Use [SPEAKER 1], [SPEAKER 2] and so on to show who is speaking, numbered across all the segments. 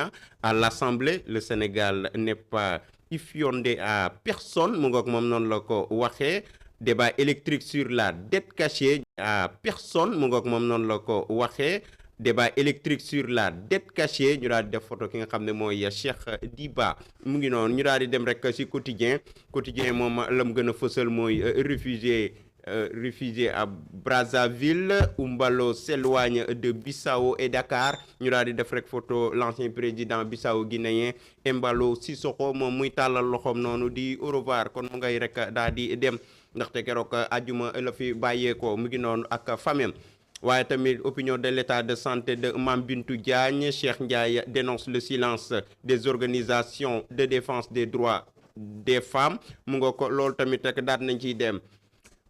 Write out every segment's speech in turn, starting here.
[SPEAKER 1] Sagna à l'Assemblée. Le Sénégal n'est pas iffiondé à personne mu ngoog moom noonu la ko waxee. Débat électrique sur la dette cachée à personne mu ngoog moom noonu la ko waxee. Débat électrique sur la dette cachée ñu daal di def photo ki nga xam ne mooy Cheikh Diba mu ngi noonu ñu daal di dem rek ci quotidien moom la mu gën a fësal mooy réfugié à Brazzaville. Oumbalo s'éloigne de Bissau et Dakar ñu daal di def rek photo l'ancien président Bissau guinéen Embalo Sissoko moom muy tàllal loxoom noonu di au revoir kon mu ngay rek daal di dem ndaxte keroog ajuma la fi bàyyeekoo mu ngi noonu ak famem waaye tamit opinion de l'état de santé de Mame Bintou Diagne. Cheikh Ndiaye dénonce le silence des organisations de défense des droits des femmes mu nga ko loolu tamit rek daal nañ ciy dem.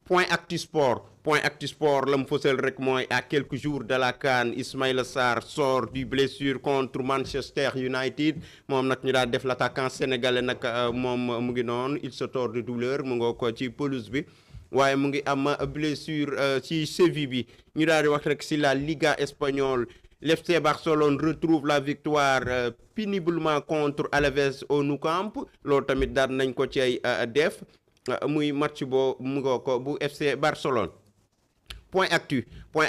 [SPEAKER 1] Point Actu Sport la mu fësal rek mooy à quelques jours de la CAN Ismaïla Sarr sort du blessure contre Manchester United moom nag ñu daal def l'attaquant sénégalais nag moom mu ngi noonu il se tord de douleur mu nga ko ci pelouse bi waaye mu ngi am blessure ci cheville bi ñu daal di wax rek si la Liga espagnole. L'FC Barcelone retrouve la victoire péniblement contre Alaves au Nou Camp loolu tamit daal nañ ko ci ay def muy match boo mu ngoo ko bu FC Barcelone. Point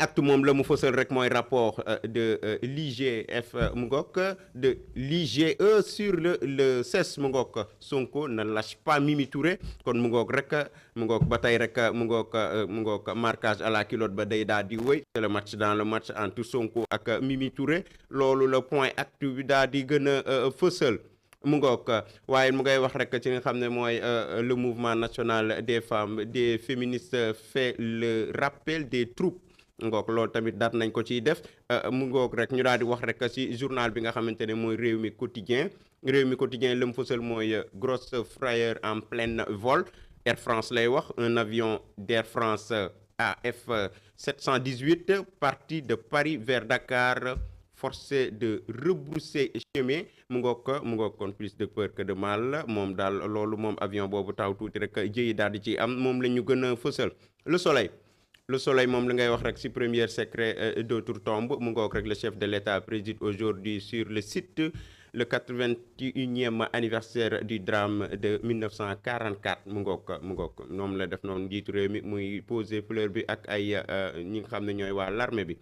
[SPEAKER 1] actu moom la mu fësal rek mooy rapport de l'IGF mu ngook de l'IGE sur le CES mu ngook Sonko ne lâche pas Mimi Touré kon mu ngook rek mu ngook ba tey rek mu ngook marquage à la culotte ba day daal di wéy. C'est le match dans le match entre Sonko ak Mimi Touré loolu la point actu bi daal di gën a fësal. mu ngoog waaye mu ngay wax rek ci nga xam ne mooy le mouvement national des femmes des féministes fait le rappel des troupes ngoog loolu tamit daat nañ ko ciy def mu ngoog rek ñu daal di wax rek ci journal bi nga xamante ne mooy Rewmi Quotidien la mu fësal mooy grosse frayeur en plein vol. Air France lay wax un avion d'Air France AF 718 parti de Paris vers Dakar forcé de rebrousser chemin mu ngoog kon plus de peur que de mal moom daal loolu moom avion boobu taw tuuti rek jëyi daal di ci am moom la ñu gën a fësal. Le soleil moom li ngay wax rek ci premier secret d'outre-tombe mu ngoog rek le chef de l'État préside aujourd'hui sur le site le 81e anniversaire du drame de 1944 mu ngoog moom la def noonu njiitu réew mi muy poser fleur bi ak ay ñi nga xam ne ñooy waa l'armée bi.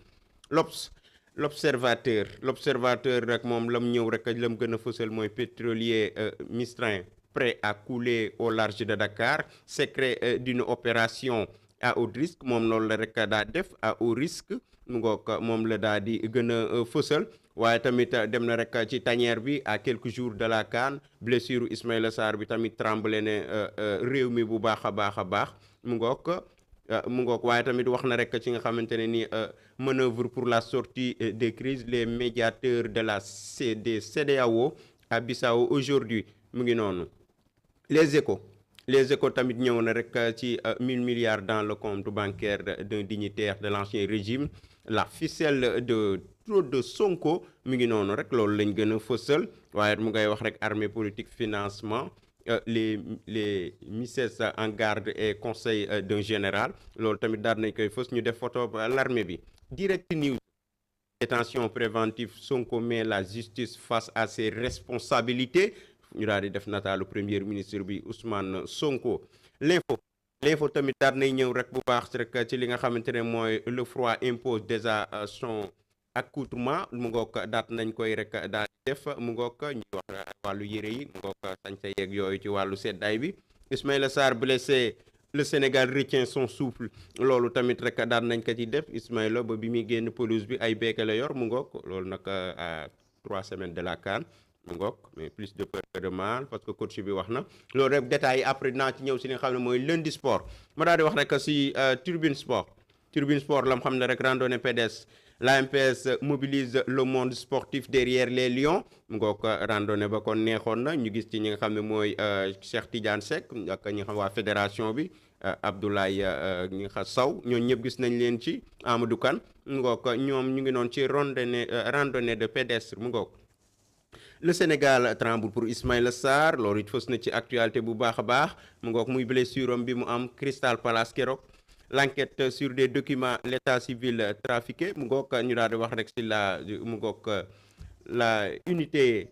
[SPEAKER 1] L'observateur rek moom lam ñëw rek lam gën a fësal mooy pétrolier Mistral prêt à couler au large de Dakar secret d'une opération à haut risque moom loolu la rek daa def à haut risque mu ngoog moom la daa di gën a fësal waaye tamit dem na rek ci tanière bi à quelques jours de la CAN blessure Ismaïla Sarr bi tamit tremblé ne réew mi bu baax a baax mu ngoog waaye tamit wax na rek ci nga xamante ne ni manœuvre pour la sortie des crises les médiateurs de la CEDEAO à Bissau aujourd'hui mu ngi noonu. Les échos tamit ñëw na rek ci 1000 milliards dans le compte bancaire d'un dignitaire de l'ancien régime la ficelle de trop de Sonko mu ngi noonu rek loolu lañ gën a fësal waaye mu ngay wax rek armée politique financement les misses en garde et conseil d'un général loolu tamit daal nañ koy fës ñu def photo l'armée bi. Direct News détention préventive Sonko met la justice face à ses responsabilités ñu daal di def nataalu premier ministre bi Ousmane Sonko. L'info tamit daal nay ñëw rek bu baax rek ci li nga xamante ne mooy le froid impose déjà son accoutrement mu ngoog daat nañ koy rek daal def mu ngoog ñuy wax wàllu yére yi mu ngoog sañse yeeg yooyu ci wàllu seddaay bi. Ismaïla Sarr blessé le Sénégal retient son souffle loolu tamit rek daan nañ ko ci def Ismaïla ba bi muy génn pelouse bi ay beeke la yor mu ngoog loolu nag à 3 semaines de la CAN mu ngoog mais plus de peur que de mal parce que coach bi wax na loolu rek détails yi après dinaa ci ñëw si li nga xam ne mooy lundi sport ma daal di wax rek si Tribune Sport la mu xam ne rek randonnée pédestre l'AMPS mobilise le monde sportif derrière les Lions mu ngoog randonnée ba kon neexoon na ñu gis ci ñi nga xam ne mooy Cheikh Tidiane Seck ak ñi nga xam waa fédération bi Abdoulaye ñi nga xam Sow ñooñu ñëpp gis nañ leen ci Amadou Kane mu ngoog ñoom ñu ngi noonu ci randonnée de pédestre mu ngoog. Le Sénégal tremble pour Ismaïla Sarr loolu it fës na ci actualité bu baax a baax mu ngoog muy blessure am bi mu am Crystal Palace keroog. L'enquête sur des documents l'état civil trafiqué mu ngoog ñu daal di wax rek si la mu ngoog la unité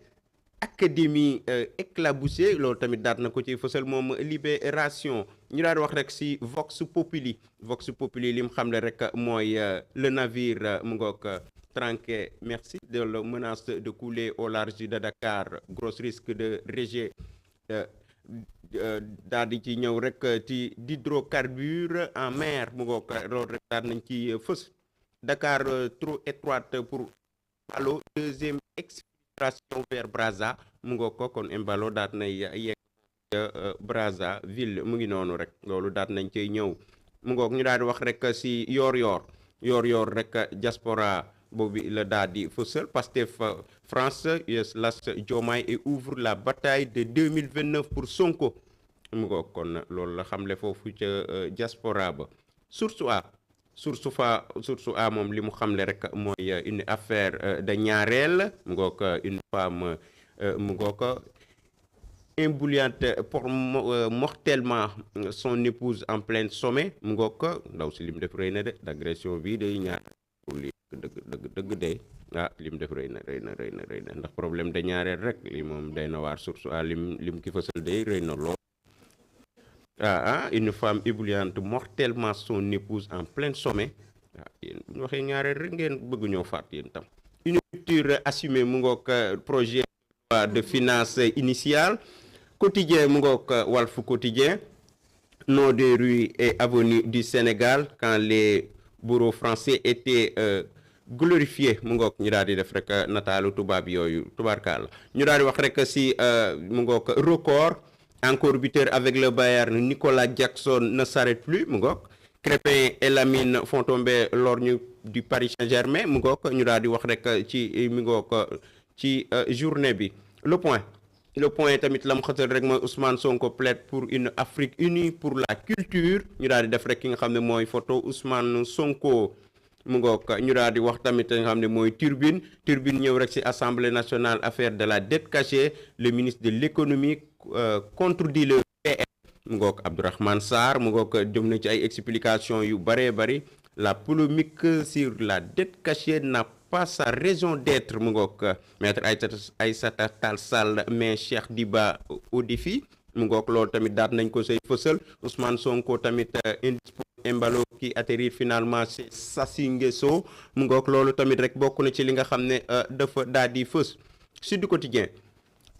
[SPEAKER 1] académie éclaboussée loolu tamit daat na ko ci fësal moom Libération. ñu daal di wax rek si Vox Populi li mu xamle rek mooy le navire mu ngoog tranqué merci de la menace de couler au large de Dakar gros risque de rejet daal di ci ñëw rek ci d'hydrocarbures en mer mu ngoog loolu rek daal nañ ci fës. Dakar trop étroite pour Embalo deuxième exfiltration vers Brazza mu ngoog ko kon Embalo daat nay yegg Brazzaville mu ngi noonu rek loolu daat nañ cay ñëw mu ngoog ñu daal di wax rek si yoor rek diaspora boobu la daal di fësal Pastef France US las Diomaye et ouvre la bataille de 2029 pour Sonko mu ngoog kon loolu la xamle foofu ca diaspora ba source a moom li mu xamle rek mooy une affaire de ñaareel mu ngoog une femme mu ngoog ébouillante mortellement son épouse en plein sommet mu ngoog ndaw si lim def rëy na de d'agression bi day ñaar pour li dëgg de lim def rëy na ndax problème de ñaareel rek li moom day na waar source a lim ki fësal day rëy na lool. Une femme ébouillante mortellement son épouse en plein sommet yéen bu ñu waxee ñaareel rek ngeen bëgg ñoo faat yéen tam. Une rupture assumée mu ngoog projet de finance initiale quotidien mu ngoog Walf Quotidien nom des rues et avenues du Sénégal quand les bourreaux français étaient glorifiés mu ngoog ñu daal di def rek nataalu tubaab yooyu tubaarkaal ñu daal di wax rek si mu ngoog record encore buteur avec le Bayern Nicolas Jackson ne s'arrête plus mu ngoog Crépin et Lamine font tomber l'orgne du Paris Saint-Germain mu ngoog ñu daal di wax rek ci mu ngoog ci journée bi le point tamit la mu xatal rek mooy Ousmane Sonko plaide pour une Afrique unie pour la culture ñu daal di def rek ki nga xam ne mooy photo Ousmane Sonko mu ngoog ñu daal di wax tamit nga xam ne mooy turbine ñëw rek ci Assemblée nationale affaire de la dette cachée le ministre de l'économie contredit le PM mu ngoog Abdourahmane Sarr mu ngoog jëm na ci ay explications yu bari la polémique sur la dette cachée n'a pas sa raison d'être mu ngoog maître Aïssata Tall Sall mais Cheikh Diba au défi mu ngoog loolu tamit daat nañ ko say fësal Ousmane Sonko tamit indispo Embalo qui atterrir finalement chez Sassy Nguesso mu ngoog loolu tamit rek bokk na ci li nga xam ne dafa daal di fës. Sud Quotidien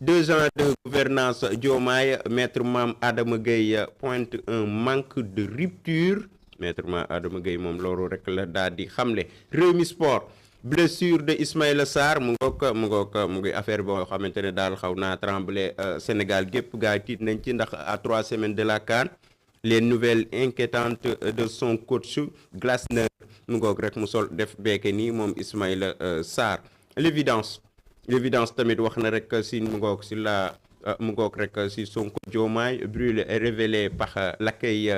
[SPEAKER 1] 2 ans de gouvernance Diomaye maître Mame Adama Gueye pointe un manque de rupture maître Mame Adama Gueye moom loolu rek la daal di xamle. Rewmi Sport blessure de Ismaïla Sarr mu ngi affaire boo xamante ne daal xaw naa tremblé Sénégal gépp gaa yi tiit nañ ci ndax à 3 semaines de la CAN les nouvelles inquiétantes de son coach Glasner mu ngoog rek mu sol def beeke nii moom Ismaïla Sarr. L'évidence tamit wax na rek si mu ngoog si la mu ngoog rek si Sonko Diomaye brûlé et révélé par l'accueil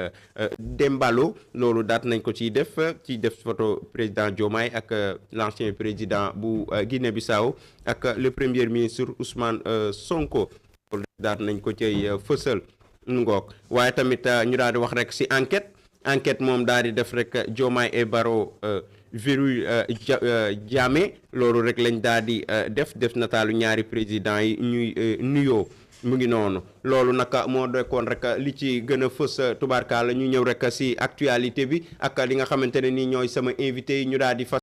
[SPEAKER 1] d'Embalo loolu daat nañ ko ciy def photo président Diomaye ak l'ancien président bu Guinée-Bissau ak le premier ministre Ousmane Sonko loolu daat nañ ko ciy fësal mu ngoog waaye tamit ñu daal di wax rek si enquête moom daal di def rek Diomaye et Barrow verrouille Diamé loolu rek lañ daal di def nataalu ñaari président yi ñuy nuyoo mu ngi noonu loolu naka moo dekkoon rek li ci gën a fës tubaarkaala ñu ñëw rek si actualité bi ak li nga xamante ne nii ñooy sama invité yi ñu daal di fas